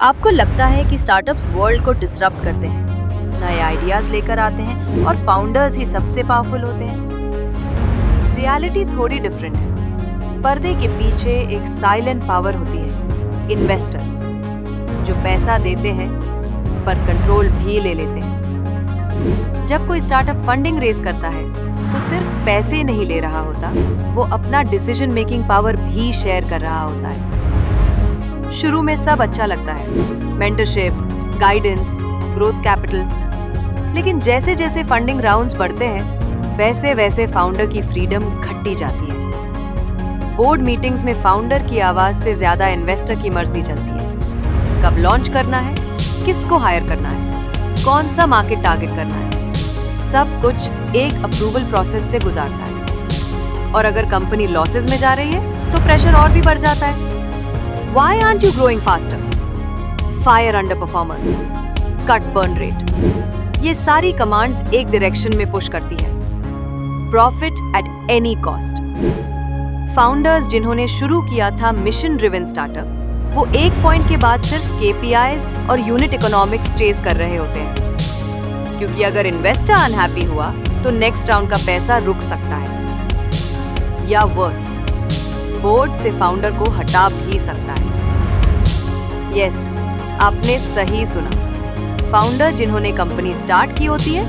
आपको लगता है कि स्टार्टअप्स वर्ल्ड को डिसरप्ट करते हैं, नए आइडियाज लेकर आते हैं और फाउंडर्स ही सबसे पावरफुल होते हैं? रियलिटी थोड़ी डिफरेंट है। पर्दे के पीछे एक साइलेंट पावर होती है, इन्वेस्टर्स, जो पैसा देते हैं पर कंट्रोल भी ले लेते हैं। जब कोई स्टार्टअप फंडिंग रेज करता है तो सिर्फ पैसे नहीं ले रहा होता, वो अपना डिसीजन मेकिंग पावर भी शेयर कर रहा होता है। शुरू में सब अच्छा लगता है, मेंटरशिप, गाइडेंस, ग्रोथ कैपिटल, लेकिन जैसे जैसे फंडिंग राउंड्स बढ़ते हैं वैसे वैसे फाउंडर की फ्रीडम घटती जाती है। बोर्ड मीटिंग्स में फाउंडर की आवाज से ज्यादा इन्वेस्टर की मर्जी चलती है। कब लॉन्च करना है, किसको हायर करना है, कौन सा मार्केट टारगेट करना है, सब कुछ एक अप्रूवल प्रोसेस से गुजारता है। और अगर कंपनी लॉसेस में जा रही है तो प्रेशर और भी बढ़ जाता है। Why aren't you growing faster? Fire underperformers, cut burn rate. ये सारी कमांड्स एक डायरेक्शन में पुश करती है, profit at any cost. Founders जिन्होंने शुरू किया था मिशन ड्रिवन स्टार्टअप, वो एक पॉइंट के बाद सिर्फ केपीआईज और यूनिट इकोनॉमिक्स चेस कर रहे होते हैं, क्योंकि अगर इन्वेस्टर अनहैप्पी हुआ तो नेक्स्ट राउंड का पैसा रुक सकता है, या वर्स, बोर्ड से फाउंडर को हटा भी सकता है। यस, आपने सही सुना। फाउंडर जिन्होंने कंपनी स्टार्ट की होती है,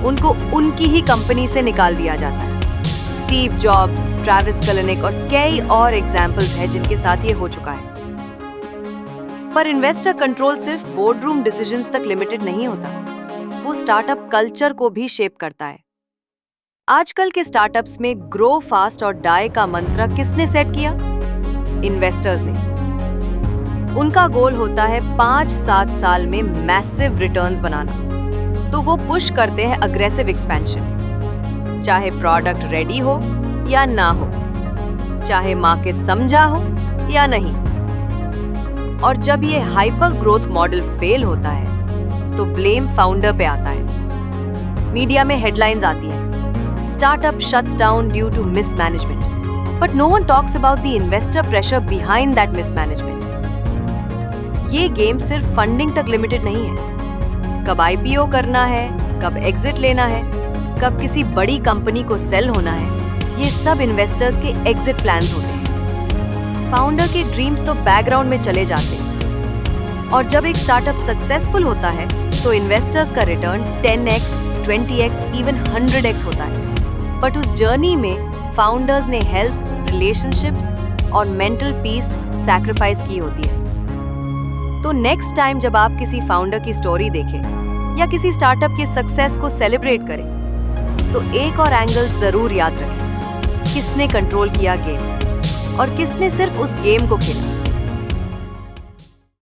उनको उनकी ही कंपनी से निकाल दिया जाता है। स्टीव जॉब्स, ट्रैविस कलिनिक और कई और एग्जाम्पल्स हैं जिनके साथ ये हो चुका है। पर इन्वेस्टर कंट्रोल सिर्फ बोर्डरूम डिसीजंस तक लिमिटेड नहीं होता, वो स्टार्टअप कल्चर को भी शेप करता है। आजकल के स्टार्टअप्स में ग्रो फास्ट और डाई का मंत्र किसने सेट किया? इन्वेस्टर्स ने। उनका गोल होता है 5-7 साल में मैसिव रिटर्न्स बनाना, तो वो पुश करते हैं अग्रेसिव एक्सपेंशन, चाहे प्रोडक्ट रेडी हो या ना हो, चाहे मार्केट समझा हो या नहीं। और जब ये हाइपर ग्रोथ मॉडल फेल होता है तो ब्लेम फाउंडर पे आता है। मीडिया में हेडलाइंस आती है, startup shuts down due to mismanagement, but no one talks about the investor pressure behind that mismanagement. ये गेम सिर्फ फंडिंग तक लिमिटेड नहीं है। कब आईपीओ करना है, कब एग्जिट लेना है, कब किसी बड़ी कंपनी को सेल होना है, ये सब इन्वेस्टर्स के एग्जिट प्लान्स होते हैं। फाउंडर के ड्रीम्स तो बैकग्राउंड में चले जाते हैं, और जब एक स्टार्टअप सक्सेसफुल होता है तो इन्वेस्टर्स का return 10x, 20x, even 100x होता है। बट उस जर्नी में फाउंडर्स ने हेल्थ, रिलेशनशिप्स और मेंटल पीस सैक्रिफाइस की होती है। तो नेक्स्ट टाइम जब आप किसी फाउंडर की स्टोरी देखें या किसी स्टार्टअप के सक्सेस को सेलिब्रेट करें, तो एक और एंगल जरूर याद रखें, किसने कंट्रोल किया गेम और किसने सिर्फ उस गेम को खेला।